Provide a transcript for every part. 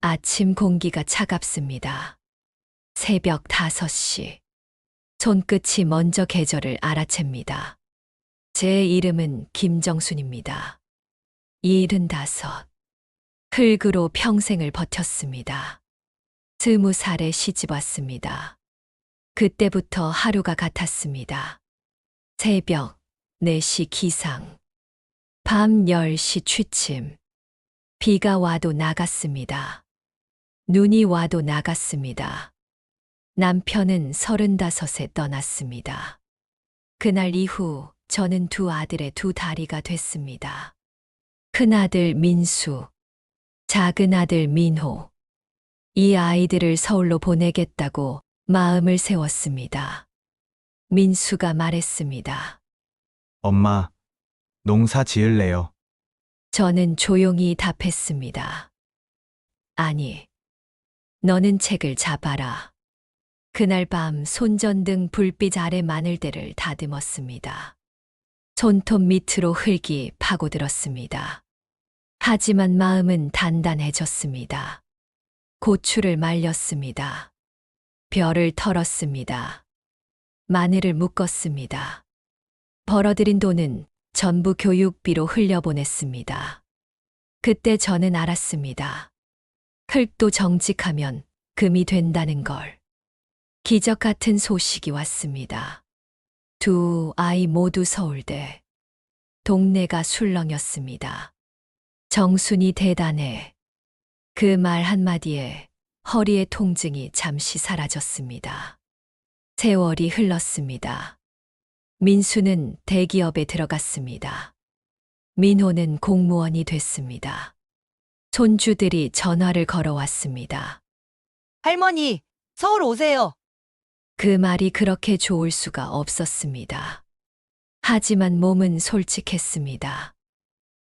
아침 공기가 차갑습니다. 새벽 5시. 손끝이 먼저 계절을 알아챕니다. 제 이름은 김정순입니다. 75. 흙으로 평생을 버텼습니다. 20살에 시집 왔습니다. 그때부터 하루가 같았습니다. 새벽 4시 기상, 밤 10시 취침, 비가 와도 나갔습니다. 눈이 와도 나갔습니다. 남편은 35에 떠났습니다. 그날 이후 저는 두 아들의 두 다리가 됐습니다. 큰아들 민수, 작은 아들 민호. 이 아이들을 서울로 보내겠다고 마음을 세웠습니다. 민수가 말했습니다. 엄마, 농사 지을래요. 저는 조용히 답했습니다. 아니, 너는 책을 잡아라. 그날 밤 손전등 불빛 아래 마늘대를 다듬었습니다. 손톱 밑으로 흙이 파고들었습니다. 하지만 마음은 단단해졌습니다. 고추를 말렸습니다. 벼를 털었습니다. 마늘을 묶었습니다. 벌어들인 돈은 전부 교육비로 흘려보냈습니다. 그때 저는 알았습니다. 흙도 정직하면 금이 된다는 걸. 기적 같은 소식이 왔습니다. 두 아이 모두 서울대. 동네가 술렁였습니다. 정순이 대단해. 그 말 한마디에 허리의 통증이 잠시 사라졌습니다. 세월이 흘렀습니다. 민수는 대기업에 들어갔습니다. 민호는 공무원이 됐습니다. 손주들이 전화를 걸어왔습니다. 할머니, 서울 오세요. 그 말이 그렇게 좋을 수가 없었습니다. 하지만 몸은 솔직했습니다.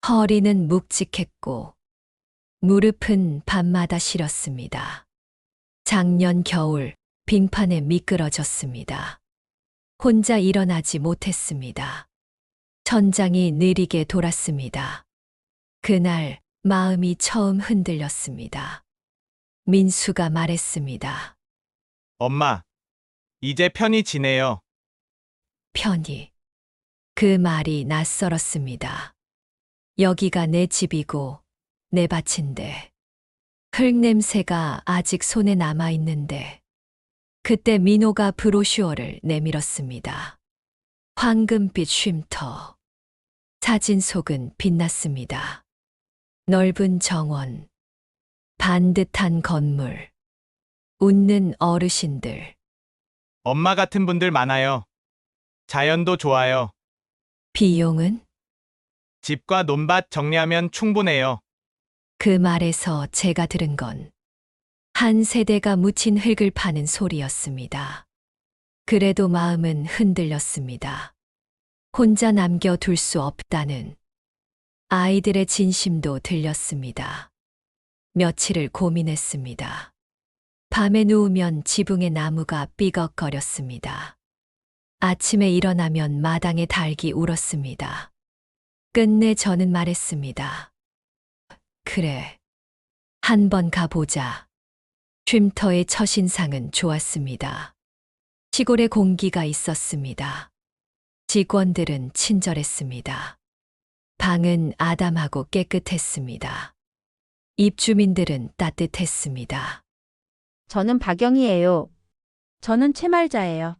허리는 묵직했고 무릎은 밤마다 시렸습니다. 작년 겨울 빙판에 미끄러졌습니다. 혼자 일어나지 못했습니다. 천장이 느리게 돌았습니다. 그날 마음이 처음 흔들렸습니다. 민수가 말했습니다. 엄마, 이제 편히 지내요. 편히. 그 말이 낯설었습니다. 여기가 내 집이고 내 밭인데, 흙 냄새가 아직 손에 남아 있는데, 그때 민호가 브로슈어를 내밀었습니다. 황금빛 쉼터. 사진 속은 빛났습니다. 넓은 정원, 반듯한 건물, 웃는 어르신들. 엄마 같은 분들 많아요. 자연도 좋아요. 비용은? 집과 논밭 정리하면 충분해요. 그 말에서 제가 들은 건 한 세대가 묻힌 흙을 파는 소리였습니다. 그래도 마음은 흔들렸습니다. 혼자 남겨둘 수 없다는 아이들의 진심도 들렸습니다. 며칠을 고민했습니다. 밤에 누우면 지붕의 나무가 삐걱거렸습니다. 아침에 일어나면 마당에 닭이 울었습니다. 끝내 저는 말했습니다. 그래, 한번 가보자. 쉼터의 첫인상은 좋았습니다. 시골의 공기가 있었습니다. 직원들은 친절했습니다. 방은 아담하고 깨끗했습니다. 입주민들은 따뜻했습니다. 저는 박영희예요. 저는 채말자예요.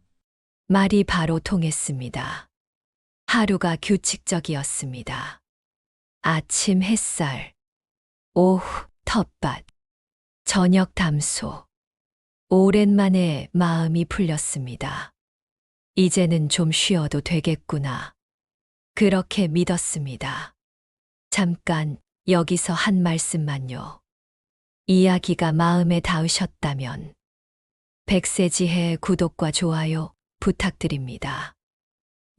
말이 바로 통했습니다. 하루가 규칙적이었습니다. 아침 햇살, 오후 텃밭, 저녁 담소. 오랜만에 마음이 풀렸습니다. 이제는 좀 쉬어도 되겠구나. 그렇게 믿었습니다. 잠깐 여기서 한 말씀만요. 이야기가 마음에 닿으셨다면 백세지혜 구독과 좋아요 부탁드립니다.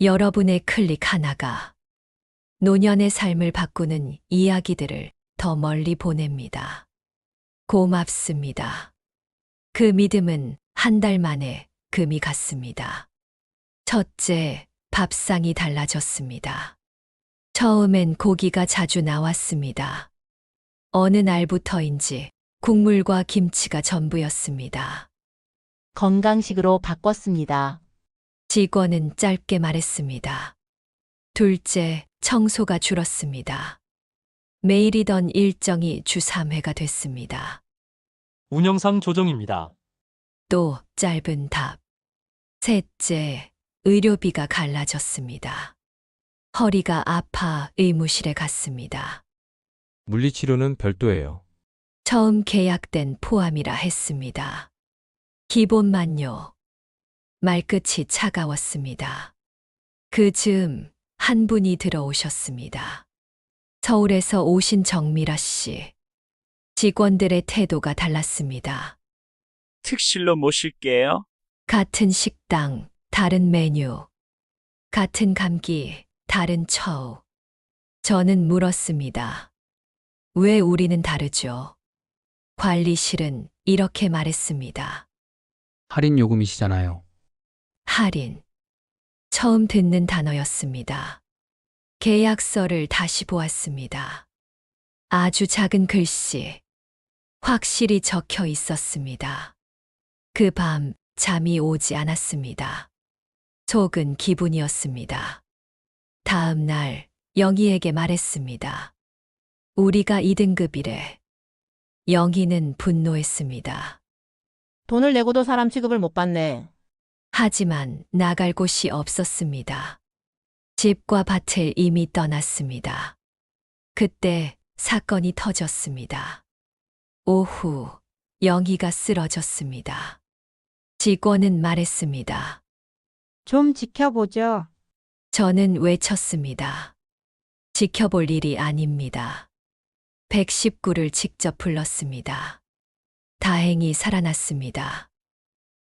여러분의 클릭 하나가 노년의 삶을 바꾸는 이야기들을 더 멀리 보냅니다. 고맙습니다. 그 믿음은 한 달 만에 금이 갔습니다. 첫째, 밥상이 달라졌습니다. 처음엔 고기가 자주 나왔습니다. 어느 날부터인지 국물과 김치가 전부였습니다. 건강식으로 바꿨습니다. 직원은 짧게 말했습니다. 둘째, 청소가 줄었습니다. 매일이던 일정이 주 3회가 됐습니다. 운영상 조정입니다. 또 짧은 답. 셋째, 의료비가 갈라졌습니다. 허리가 아파 의무실에 갔습니다. 물리치료는 별도예요. 처음 계약된 포함이라 했습니다. 기본만요. 말끝이 차가웠습니다. 그 즈음 한 분이 들어오셨습니다. 서울에서 오신 정미라 씨. 직원들의 태도가 달랐습니다. 특실로 모실게요. 같은 식당, 다른 메뉴. 같은 감기, 다른 처우. 저는 물었습니다. 왜 우리는 다르죠? 관리실은 이렇게 말했습니다. 할인 요금이시잖아요. 할인. 처음 듣는 단어였습니다. 계약서를 다시 보았습니다. 아주 작은 글씨. 확실히 적혀 있었습니다. 그 밤 잠이 오지 않았습니다. 속은 기분이었습니다. 다음 날 영희에게 말했습니다. 우리가 2등급이래. 영희는 분노했습니다. 돈을 내고도 사람 취급을 못 받네. 하지만 나갈 곳이 없었습니다. 집과 밭을 이미 떠났습니다. 그때 사건이 터졌습니다. 오후 영희가 쓰러졌습니다. 직원은 말했습니다. 좀 지켜보죠. 저는 외쳤습니다. 지켜볼 일이 아닙니다. 119를 직접 불렀습니다. 다행히 살아났습니다.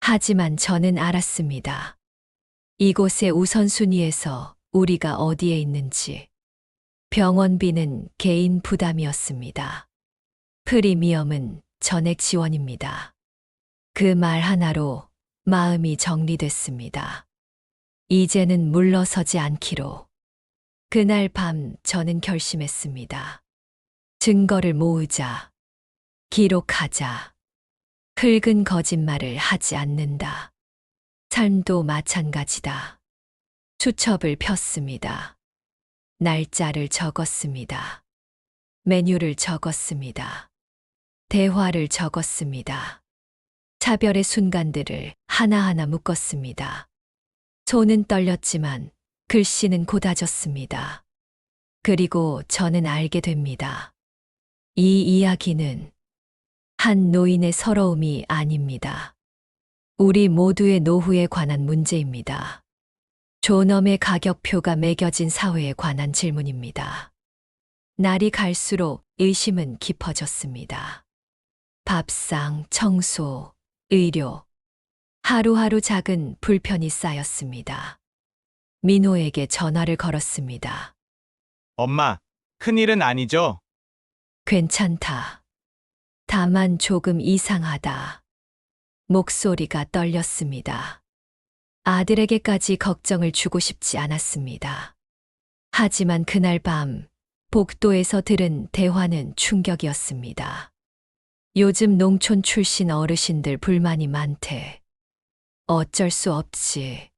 하지만 저는 알았습니다. 이곳의 우선순위에서 우리가 어디에 있는지. 병원비는 개인 부담이었습니다. 프리미엄은 전액 지원입니다. 그 말 하나로 마음이 정리됐습니다. 이제는 물러서지 않기로. 그날 밤 저는 결심했습니다. 증거를 모으자. 기록하자. 흙은 거짓말을 하지 않는다. 삶도 마찬가지다. 수첩을 폈습니다. 날짜를 적었습니다. 메뉴를 적었습니다. 대화를 적었습니다. 차별의 순간들을 하나하나 묶었습니다. 손은 떨렸지만 글씨는 곧아졌습니다. 그리고 저는 알게 됩니다. 이 이야기는 한 노인의 서러움이 아닙니다. 우리 모두의 노후에 관한 문제입니다. 존엄의 가격표가 매겨진 사회에 관한 질문입니다. 날이 갈수록 의심은 깊어졌습니다. 밥상, 청소, 의료. 하루하루 작은 불편이 쌓였습니다. 민호에게 전화를 걸었습니다. 엄마, 큰일은 아니죠? 괜찮다. 다만 조금 이상하다. 목소리가 떨렸습니다. 아들에게까지 걱정을 주고 싶지 않았습니다. 하지만 그날 밤 복도에서 들은 대화는 충격이었습니다. 요즘 농촌 출신 어르신들 불만이 많대. 어쩔 수 없지.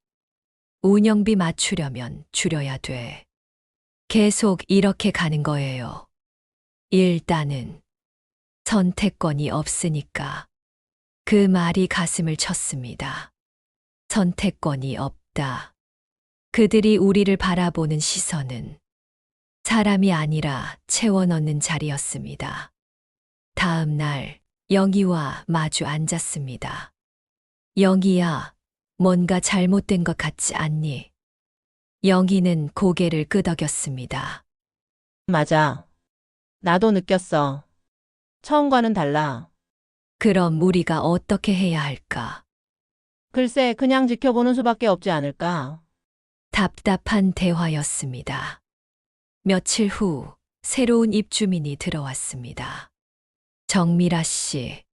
운영비 맞추려면 줄여야 돼. 계속 이렇게 가는 거예요. 일단은 선택권이 없으니까. 그 말이 가슴을 쳤습니다. 선택권이 없다. 그들이 우리를 바라보는 시선은 사람이 아니라 채워 넣는 자리였습니다. 다음 날 영희와 마주 앉았습니다. 영희야, 뭔가 잘못된 것 같지 않니? 영희는 고개를 끄덕였습니다. 맞아. 나도 느꼈어. 처음과는 달라. 그럼 우리가 어떻게 해야 할까? 글쎄, 그냥 지켜보는 수밖에 없지 않을까. 답답한 대화였습니다. 며칠 후 새로운 입주민이 들어왔습니다. 정미라 씨.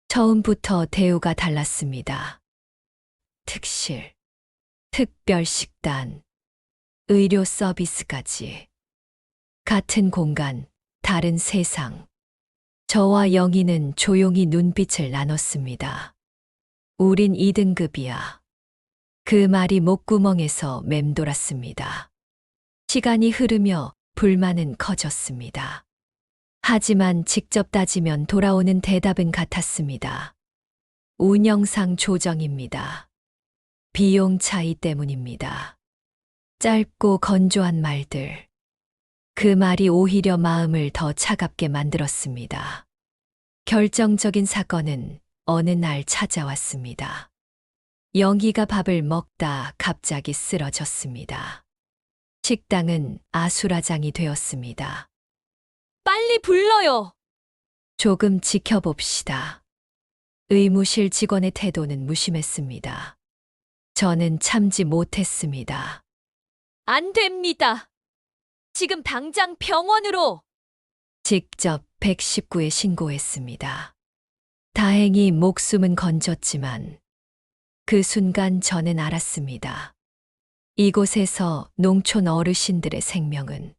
처음부터 대우가 달랐습니다. 특실, 특별 식단, 의료 서비스까지. 같은 공간, 다른 세상. 저와 영희는 조용히 눈빛을 나눴습니다. 우린 2등급이야. 그 말이 목구멍에서 맴돌았습니다. 시간이 흐르며 불만은 커졌습니다. 하지만 직접 따지면 돌아오는 대답은 같았습니다. 운영상 조정입니다. 비용 차이 때문입니다. 짧고 건조한 말들. 그 말이 오히려 마음을 더 차갑게 만들었습니다. 결정적인 사건은 어느 날 찾아왔습니다. 영희가 밥을 먹다 갑자기 쓰러졌습니다. 식당은 아수라장이 되었습니다. 빨리 불러요! 조금 지켜봅시다. 의무실 직원의 태도는 무심했습니다. 저는 참지 못했습니다. 안 됩니다. 지금 당장 병원으로! 직접 119에 신고했습니다. 다행히 목숨은 건졌지만 그 순간 저는 알았습니다. 이곳에서 농촌 어르신들의 생명은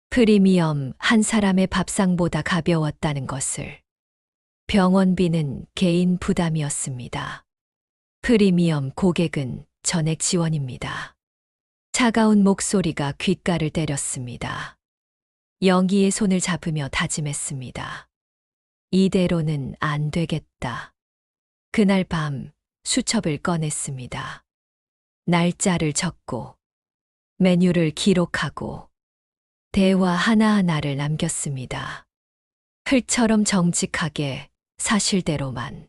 프리미엄 한 사람의 밥상보다 가벼웠다는 것을. 병원비는 개인 부담이었습니다. 프리미엄 고객은 전액 지원입니다. 차가운 목소리가 귓가를 때렸습니다. 영희의 손을 잡으며 다짐했습니다. 이대로는 안 되겠다. 그날 밤 수첩을 꺼냈습니다. 날짜를 적고 메뉴를 기록하고 대화 하나하나를 남겼습니다. 흘처럼 정직하게 사실대로만.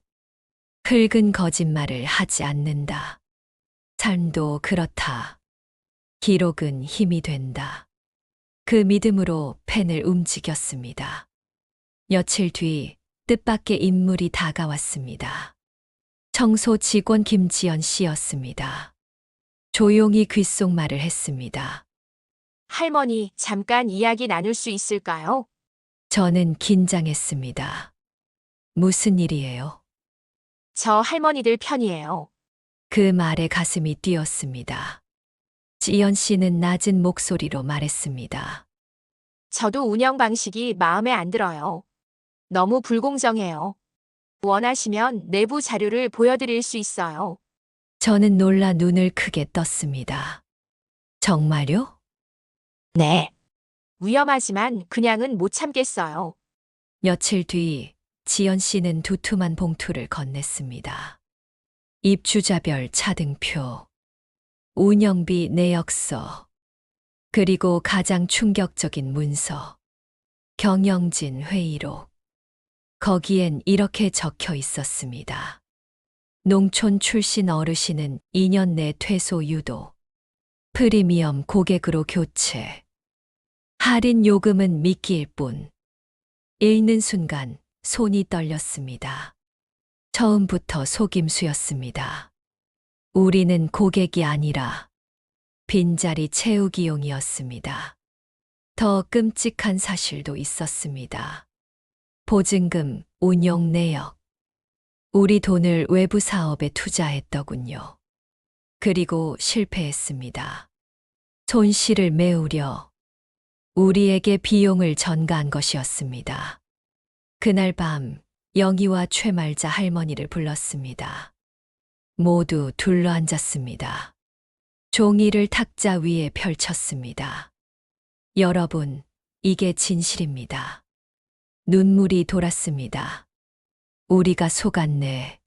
흙은 거짓말을 하지 않는다. 삶도 그렇다. 기록은 힘이 된다. 그 믿음으로 펜을 움직였습니다. 며칠 뒤 뜻밖의 인물이 다가왔습니다. 청소 직원 김지연 씨였습니다. 조용히 귓속말을 했습니다. 할머니, 잠깐 이야기 나눌 수 있을까요? 저는 긴장했습니다. 무슨 일이에요? 저 할머니들 편이에요. 그 말에 가슴이 뛰었습니다. 지연 씨는 낮은 목소리로 말했습니다. 저도 운영 방식이 마음에 안 들어요. 너무 불공정해요. 원하시면 내부 자료를 보여드릴 수 있어요. 저는 놀라 눈을 크게 떴습니다. 정말요? 네. 위험하지만 그냥은 못 참겠어요. 며칠 뒤 지연 씨는 두툼한 봉투를 건넸습니다. 입주자별 차등표, 운영비 내역서, 그리고 가장 충격적인 문서, 경영진 회의록. 거기엔 이렇게 적혀 있었습니다. 농촌 출신 어르신은 2년 내 퇴소 유도, 프리미엄 고객으로 교체, 할인 요금은 미끼일 뿐. 읽는 순간 손이 떨렸습니다. 처음부터 속임수였습니다. 우리는 고객이 아니라 빈자리 채우기용이었습니다. 더 끔찍한 사실도 있었습니다. 보증금, 운용 내역. 우리 돈을 외부 사업에 투자했더군요. 그리고 실패했습니다. 손실을 메우려 우리에게 비용을 전가한 것이었습니다. 그날 밤 영희와 최말자 할머니를 불렀습니다. 모두 둘러앉았습니다. 종이를 탁자 위에 펼쳤습니다. 여러분, 이게 진실입니다. 눈물이 돌았습니다. 우리가 속았네.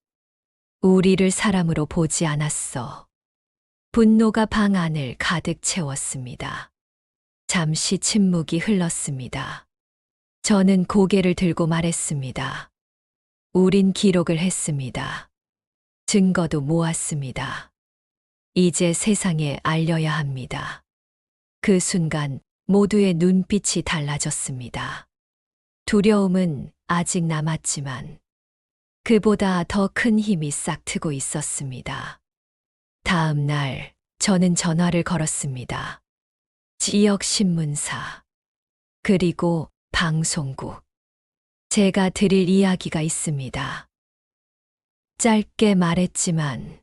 우리를 사람으로 보지 않았어. 분노가 방 안을 가득 채웠습니다. 잠시 침묵이 흘렀습니다. 저는 고개를 들고 말했습니다. 우린 기록을 했습니다. 증거도 모았습니다. 이제 세상에 알려야 합니다. 그 순간 모두의 눈빛이 달라졌습니다. 두려움은 아직 남았지만 그보다 더 큰 힘이 싹트고 있었습니다. 다음 날 저는 전화를 걸었습니다. 지역 신문사, 그리고 방송국. 제가 드릴 이야기가 있습니다. 짧게 말했지만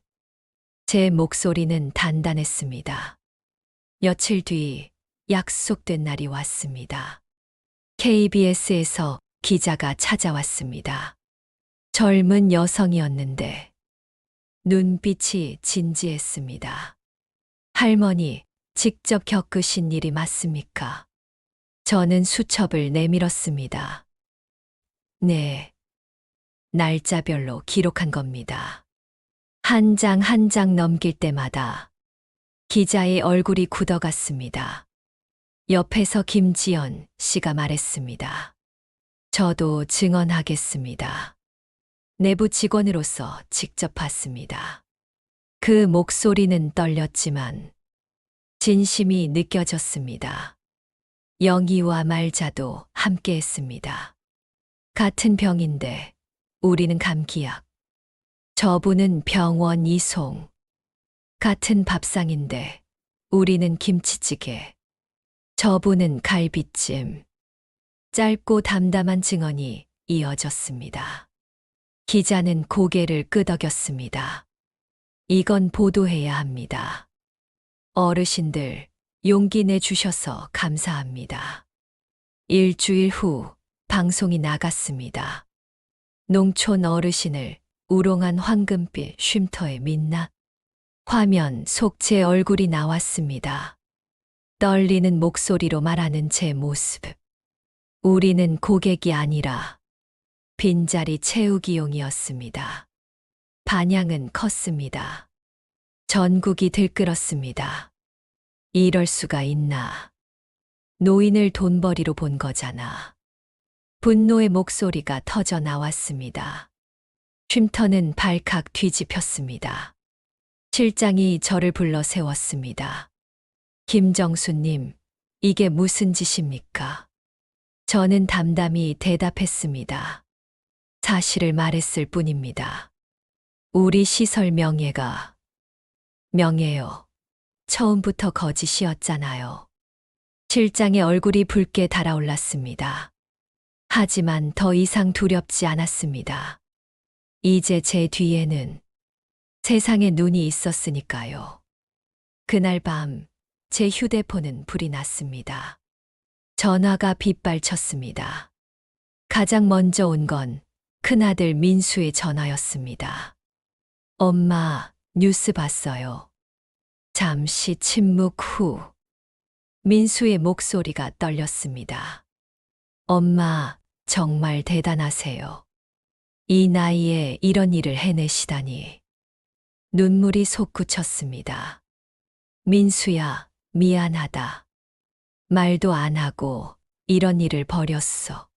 제 목소리는 단단했습니다. 며칠 뒤 약속된 날이 왔습니다. KBS에서 기자가 찾아왔습니다. 젊은 여성이었는데 눈빛이 진지했습니다. 할머니, 직접 겪으신 일이 맞습니까? 저는 수첩을 내밀었습니다. 네. 날짜별로 기록한 겁니다. 한 장 한 장 넘길 때마다 기자의 얼굴이 굳어갔습니다. 옆에서 김지연 씨가 말했습니다. 저도 증언하겠습니다. 내부 직원으로서 직접 봤습니다. 그 목소리는 떨렸지만 진심이 느껴졌습니다. 영희와 말자도 함께 했습니다. 같은 병인데 우리는 감기약, 저분은 병원 이송. 같은 밥상인데 우리는 김치찌개, 저분은 갈비찜. 짧고 담담한 증언이 이어졌습니다. 기자는 고개를 끄덕였습니다. 이건 보도해야 합니다. 어르신들, 용기 내주셔서 감사합니다. 일주일 후 방송이 나갔습니다. 농촌 어르신을 우롱한 황금빛 쉼터의 민낯. 화면 속 제 얼굴이 나왔습니다. 떨리는 목소리로 말하는 제 모습. 우리는 고객이 아니라 빈자리 채우기용이었습니다. 반향은 컸습니다. 전국이 들끓었습니다. 이럴 수가 있나. 노인을 돈벌이로 본 거잖아. 분노의 목소리가 터져 나왔습니다. 쉼터는 발칵 뒤집혔습니다. 실장이 저를 불러 세웠습니다. 김정수님, 이게 무슨 짓입니까? 저는 담담히 대답했습니다. 사실을 말했을 뿐입니다. 우리 시설 명예가. 명예요. 처음부터 거짓이었잖아요. 실장의 얼굴이 붉게 달아올랐습니다. 하지만 더 이상 두렵지 않았습니다. 이제 제 뒤에는 세상의 눈이 있었으니까요. 그날 밤 제 휴대폰은 불이 났습니다. 전화가 빗발쳤습니다. 가장 먼저 온 건 큰아들 민수의 전화였습니다. 엄마, 뉴스 봤어요. 잠시 침묵 후 민수의 목소리가 떨렸습니다. 엄마, 정말 대단하세요. 이 나이에 이런 일을 해내시다니. 눈물이 솟구쳤습니다. 민수야, 미안하다. 말도 안 하고 이런 일을 벌였어.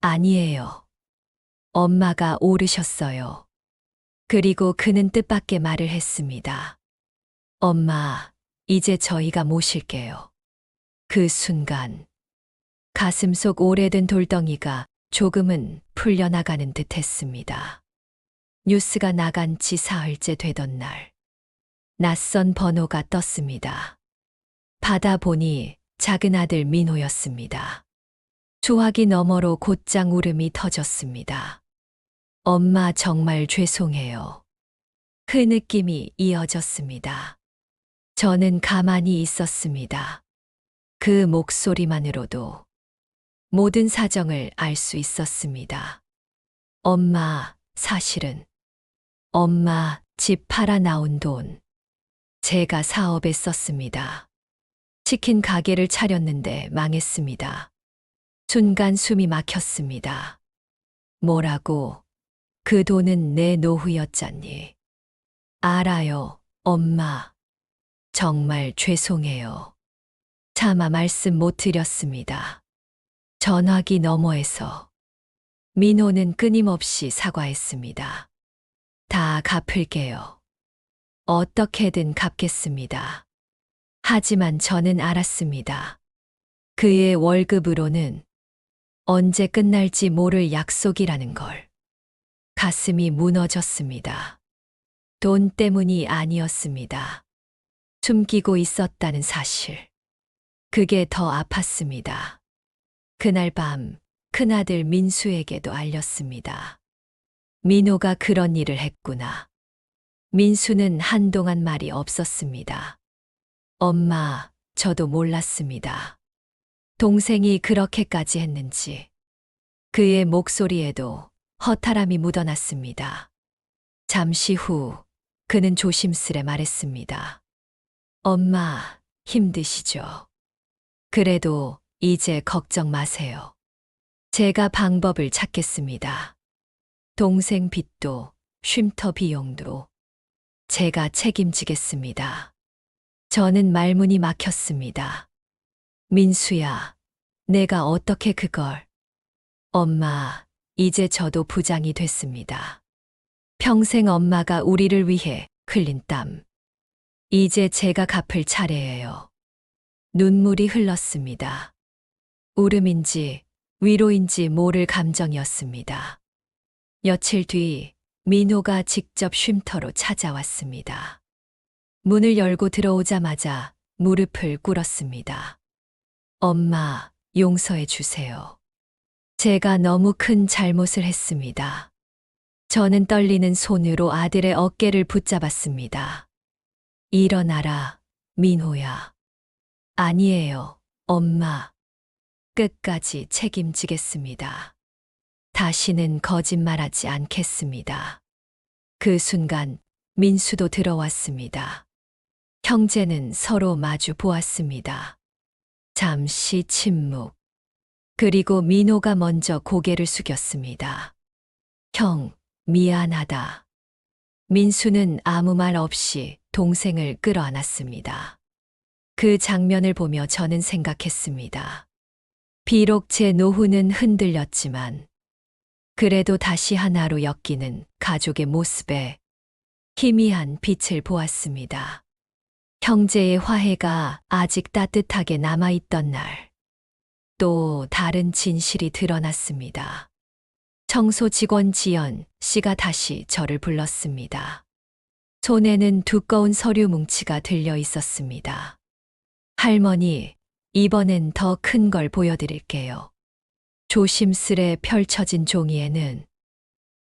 아니에요. 엄마가 오르셨어요. 그리고 그는 뜻밖의 말을 했습니다. 엄마, 이제 저희가 모실게요. 그 순간 가슴속 오래된 돌덩이가 조금은 풀려나가는 듯 했습니다. 뉴스가 나간 지 사흘째 되던 날, 낯선 번호가 떴습니다. 받아보니 작은 아들 민호였습니다. 수화기 너머로 곧장 울음이 터졌습니다. 엄마 정말 죄송해요. 그 느낌이 이어졌습니다. 저는 가만히 있었습니다. 그 목소리만으로도 모든 사정을 알 수 있었습니다. 엄마, 사실은 엄마 집 팔아 나온 돈 제가 사업에 썼습니다. 치킨 가게를 차렸는데 망했습니다. 순간 숨이 막혔습니다. 뭐라고? 그 돈은 내 노후였잖니. 알아요, 엄마. 정말 죄송해요. 차마 말씀 못 드렸습니다. 전화기 너머에서 민호는 끊임없이 사과했습니다. 다 갚을게요. 어떻게든 갚겠습니다. 하지만 저는 알았습니다. 그의 월급으로는 언제 끝날지 모를 약속이라는 걸. 가슴이 무너졌습니다. 돈 때문이 아니었습니다. 숨기고 있었다는 사실. 그게 더 아팠습니다. 그날 밤 큰아들 민수에게도 알렸습니다. 민호가 그런 일을 했구나. 민수는 한동안 말이 없었습니다. 엄마, 저도 몰랐습니다. 동생이 그렇게까지 했는지. 그의 목소리에도 허탈함이 묻어났습니다. 잠시 후 그는 조심스레 말했습니다. 엄마, 힘드시죠? 그래도 이제 걱정 마세요. 제가 방법을 찾겠습니다. 동생 빚도 쉼터 비용도 제가 책임지겠습니다. 저는 말문이 막혔습니다. 민수야, 내가 어떻게 그걸. 엄마, 이제 저도 부장이 됐습니다. 평생 엄마가 우리를 위해 흘린 땀. 이제 제가 갚을 차례예요. 눈물이 흘렀습니다. 울음인지 위로인지 모를 감정이었습니다. 며칠 뒤 민호가 직접 쉼터로 찾아왔습니다. 문을 열고 들어오자마자 무릎을 꿇었습니다. 엄마, 용서해 주세요. 제가 너무 큰 잘못을 했습니다. 저는 떨리는 손으로 아들의 어깨를 붙잡았습니다. 일어나라, 민호야. 아니에요, 엄마. 끝까지 책임지겠습니다. 다시는 거짓말하지 않겠습니다. 그 순간 민수도 들어왔습니다. 형제는 서로 마주 보았습니다. 잠시 침묵. 그리고 민호가 먼저 고개를 숙였습니다. 형, 미안하다. 민수는 아무 말 없이 동생을 끌어안았습니다. 그 장면을 보며 저는 생각했습니다. 비록 제 노후는 흔들렸지만 그래도 다시 하나로 엮이는 가족의 모습에 희미한 빛을 보았습니다. 형제의 화해가 아직 따뜻하게 남아있던 날, 또 다른 진실이 드러났습니다. 청소 직원 지연 씨가 다시 저를 불렀습니다. 손에는 두꺼운 서류 뭉치가 들려 있었습니다. 할머니, 이번엔 더 큰 걸 보여드릴게요. 조심스레 펼쳐진 종이에는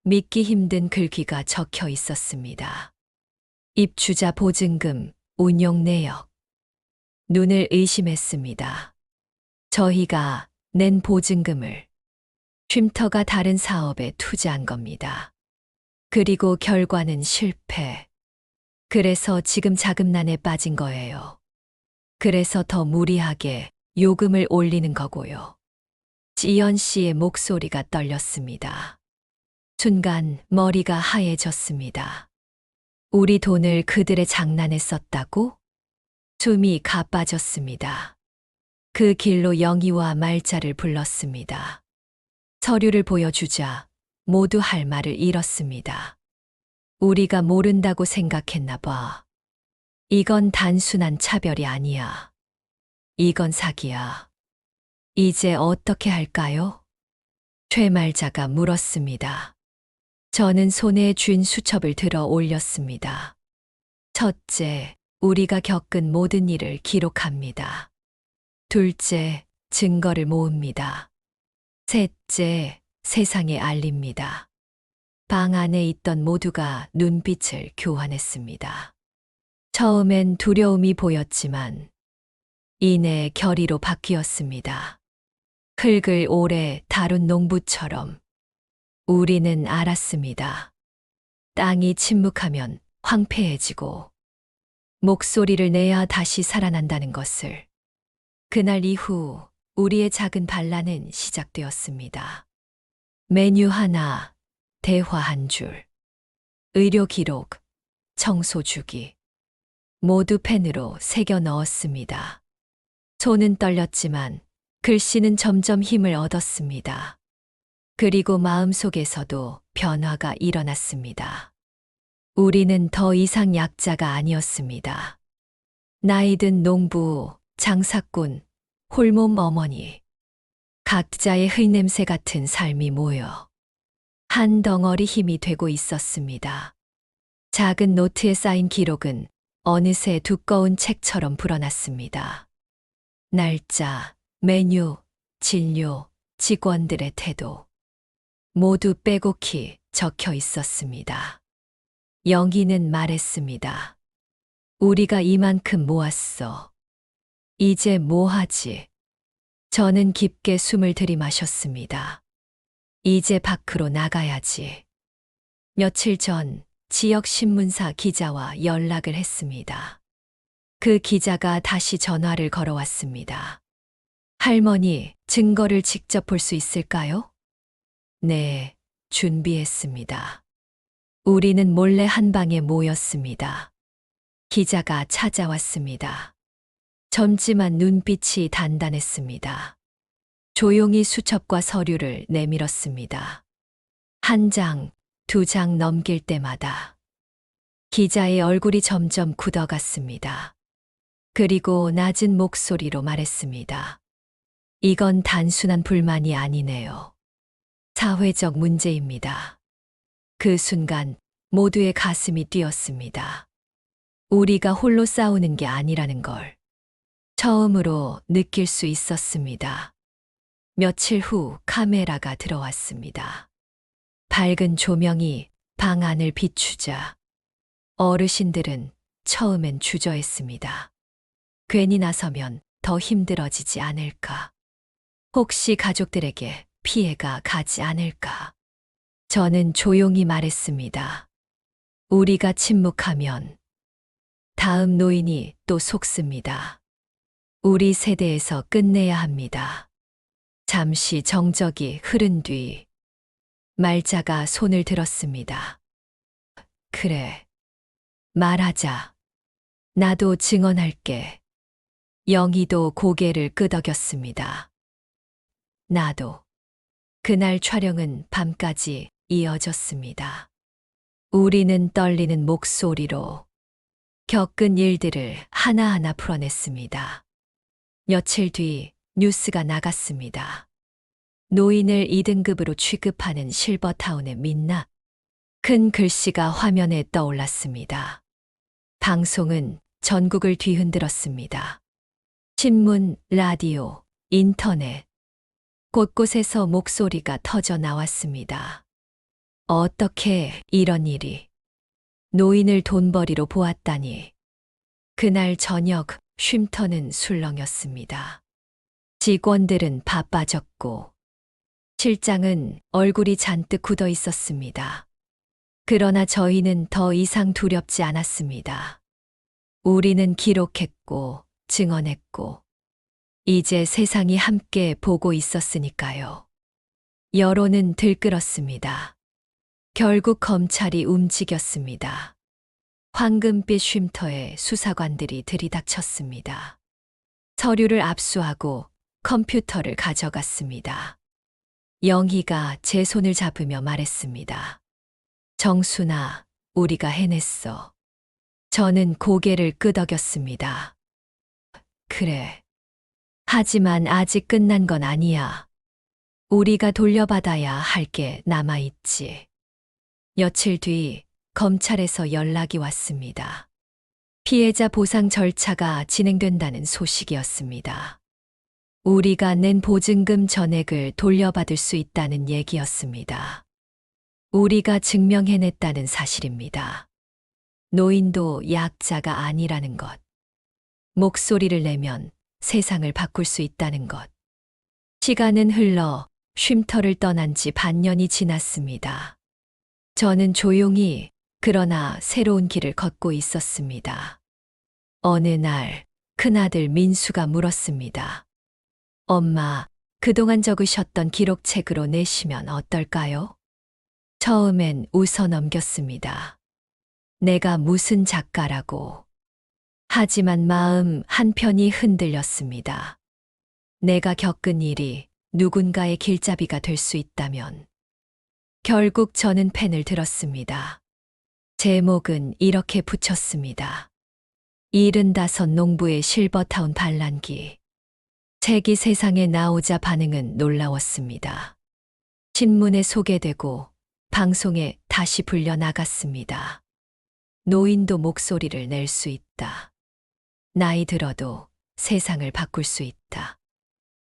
믿기 힘든 글귀가 적혀 있었습니다. 입주자 보증금, 운용 내역. 눈을 의심했습니다. 저희가 낸 보증금을 쉼터가 다른 사업에 투자한 겁니다. 그리고 결과는 실패. 그래서 지금 자금난에 빠진 거예요. 그래서 더 무리하게 요금을 올리는 거고요. 지연 씨의 목소리가 떨렸습니다. 순간 머리가 하얘졌습니다. 우리 돈을 그들의 장난에 썼다고? 숨이 가빠졌습니다. 그 길로 영희와 말자를 불렀습니다. 서류를 보여주자 모두 할 말을 잃었습니다. 우리가 모른다고 생각했나 봐. 이건 단순한 차별이 아니야. 이건 사기야. 이제 어떻게 할까요? 최말자가 물었습니다. 저는 손에 쥔 수첩을 들어 올렸습니다. 첫째, 우리가 겪은 모든 일을 기록합니다. 둘째, 증거를 모읍니다. 셋째, 세상에 알립니다. 방 안에 있던 모두가 눈빛을 교환했습니다. 처음엔 두려움이 보였지만 이내 결의로 바뀌었습니다. 흙을 오래 다룬 농부처럼 우리는 알았습니다. 땅이 침묵하면 황폐해지고 목소리를 내야 다시 살아난다는 것을. 그날 이후 우리의 작은 반란은 시작되었습니다. 메뉴 하나, 대화 한 줄, 의료 기록, 청소 주기. 모두 펜으로 새겨 넣었습니다. 손은 떨렸지만 글씨는 점점 힘을 얻었습니다. 그리고 마음속에서도 변화가 일어났습니다. 우리는 더 이상 약자가 아니었습니다. 나이든 농부, 장사꾼, 홀몸 어머니. 각자의 흙냄새 같은 삶이 모여 한 덩어리 힘이 되고 있었습니다. 작은 노트에 쌓인 기록은 어느새 두꺼운 책처럼 불어났습니다. 날짜, 메뉴, 진료, 직원들의 태도. 모두 빼곡히 적혀 있었습니다. 영희는 말했습니다. 우리가 이만큼 모았어. 이제 뭐 하지? 저는 깊게 숨을 들이마셨습니다. 이제 밖으로 나가야지. 며칠 전 지역 신문사 기자와 연락을 했습니다. 그 기자가 다시 전화를 걸어왔습니다. 할머니, 증거를 직접 볼 수 있을까요? 네, 준비했습니다. 우리는 몰래 한 방에 모였습니다. 기자가 찾아왔습니다. 젊지만 눈빛이 단단했습니다. 조용히 수첩과 서류를 내밀었습니다. 한 장, 두 장 넘길 때마다 기자의 얼굴이 점점 굳어갔습니다. 그리고 낮은 목소리로 말했습니다. 이건 단순한 불만이 아니네요. 사회적 문제입니다. 그 순간 모두의 가슴이 뛰었습니다. 우리가 홀로 싸우는 게 아니라는 걸 처음으로 느낄 수 있었습니다. 며칠 후 카메라가 들어왔습니다. 밝은 조명이 방 안을 비추자 어르신들은 처음엔 주저했습니다. 괜히 나서면 더 힘들어지지 않을까? 혹시 가족들에게 피해가 가지 않을까? 저는 조용히 말했습니다. 우리가 침묵하면 다음 노인이 또 속습니다. 우리 세대에서 끝내야 합니다. 잠시 정적이 흐른 뒤 말자가 손을 들었습니다. 그래, 말하자. 나도 증언할게. 영희도 고개를 끄덕였습니다. 나도. 그날 촬영은 밤까지 이어졌습니다. 우리는 떨리는 목소리로 겪은 일들을 하나하나 풀어냈습니다. 며칠 뒤 뉴스가 나갔습니다. 노인을 2등급으로 취급하는 실버타운의 민낯. 큰 글씨가 화면에 떠올랐습니다. 방송은 전국을 뒤흔들었습니다. 신문, 라디오, 인터넷. 곳곳에서 목소리가 터져 나왔습니다. 어떻게 이런 일이? 노인을 돈벌이로 보았다니. 그날 저녁 쉼터는 술렁였습니다. 직원들은 바빠졌고 실장은 얼굴이 잔뜩 굳어 있었습니다. 그러나 저희는 더 이상 두렵지 않았습니다. 우리는 기록했고 증언했고 이제 세상이 함께 보고 있었으니까요. 여론은 들끓었습니다. 결국 검찰이 움직였습니다. 황금빛 쉼터에 수사관들이 들이닥쳤습니다. 서류를 압수하고 컴퓨터를 가져갔습니다. 영희가 제 손을 잡으며 말했습니다. 정순아, 우리가 해냈어. 저는 고개를 끄덕였습니다. 그래. 하지만 아직 끝난 건 아니야. 우리가 돌려받아야 할 게 남아있지. 며칠 뒤 검찰에서 연락이 왔습니다. 피해자 보상 절차가 진행된다는 소식이었습니다. 우리가 낸 보증금 전액을 돌려받을 수 있다는 얘기였습니다. 우리가 증명해냈다는 사실입니다. 노인도 약자가 아니라는 것. 목소리를 내면 세상을 바꿀 수 있다는 것. 시간은 흘러 쉼터를 떠난 지 반년이 지났습니다. 저는 조용히 그러나 새로운 길을 걷고 있었습니다. 어느 날 큰아들 민수가 물었습니다. 엄마, 그동안 적으셨던 기록책으로 내시면 어떨까요? 처음엔 웃어 넘겼습니다. 내가 무슨 작가라고. 하지만 마음 한편이 흔들렸습니다. 내가 겪은 일이 누군가의 길잡이가 될 수 있다면. 결국 저는 펜을 들었습니다. 제목은 이렇게 붙였습니다. 75 농부의 실버타운 반란기. 책이 세상에 나오자 반응은 놀라웠습니다. 신문에 소개되고 방송에 다시 불려나갔습니다. 노인도 목소리를 낼 수 있다. 나이 들어도 세상을 바꿀 수 있다.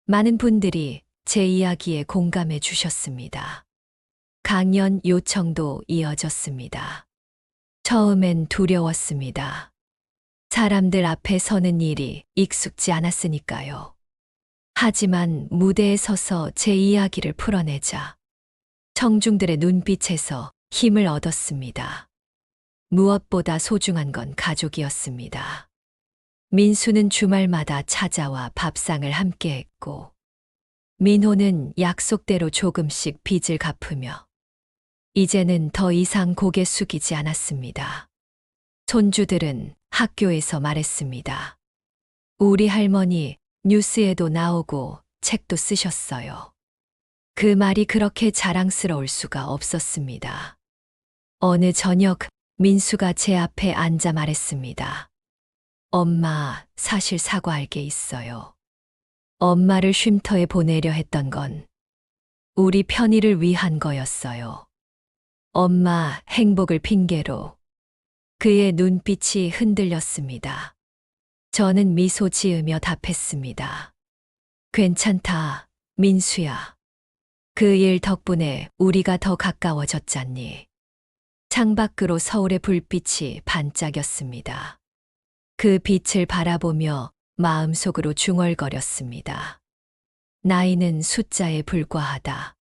많은 분들이 제 이야기에 공감해 주셨습니다. 강연 요청도 이어졌습니다. 처음엔 두려웠습니다. 사람들 앞에 서는 일이 익숙지 않았으니까요. 하지만 무대에 서서 제 이야기를 풀어내자 청중들의 눈빛에서 힘을 얻었습니다. 무엇보다 소중한 건 가족이었습니다. 민수는 주말마다 찾아와 밥상을 함께 했고, 민호는 약속대로 조금씩 빚을 갚으며, 이제는 더 이상 고개 숙이지 않았습니다. 손주들은 학교에서 말했습니다. 우리 할머니 뉴스에도 나오고 책도 쓰셨어요. 그 말이 그렇게 자랑스러울 수가 없었습니다. 어느 저녁 민수가 제 앞에 앉아 말했습니다. 엄마, 사실 사과할 게 있어요. 엄마를 쉼터에 보내려 했던 건 우리 편의를 위한 거였어요. 엄마 행복을 핑계로. 그의 눈빛이 흔들렸습니다. 저는 미소 지으며 답했습니다. 괜찮다, 민수야. 그 일 덕분에 우리가 더 가까워졌잖니. 창밖으로 서울의 불빛이 반짝였습니다. 그 빛을 바라보며 마음속으로 중얼거렸습니다. 나이는 숫자에 불과하다.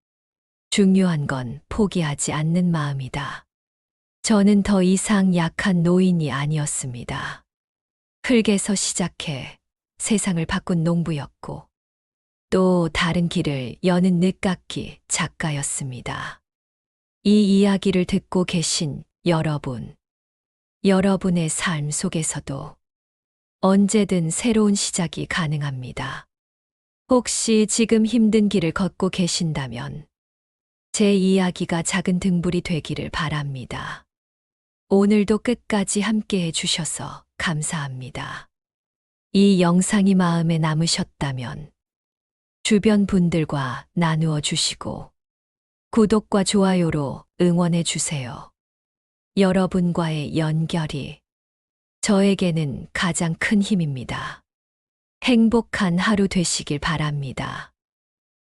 중요한 건 포기하지 않는 마음이다. 저는 더 이상 약한 노인이 아니었습니다. 흙에서 시작해 세상을 바꾼 농부였고, 또 다른 길을 여는 늦깎이 작가였습니다. 이 이야기를 듣고 계신 여러분, 여러분의 삶 속에서도 언제든 새로운 시작이 가능합니다. 혹시 지금 힘든 길을 걷고 계신다면 제 이야기가 작은 등불이 되기를 바랍니다. 오늘도 끝까지 함께 해주셔서 감사합니다. 이 영상이 마음에 남으셨다면 주변 분들과 나누어 주시고 구독과 좋아요로 응원해 주세요. 여러분과의 연결이 저에게는 가장 큰 힘입니다. 행복한 하루 되시길 바랍니다.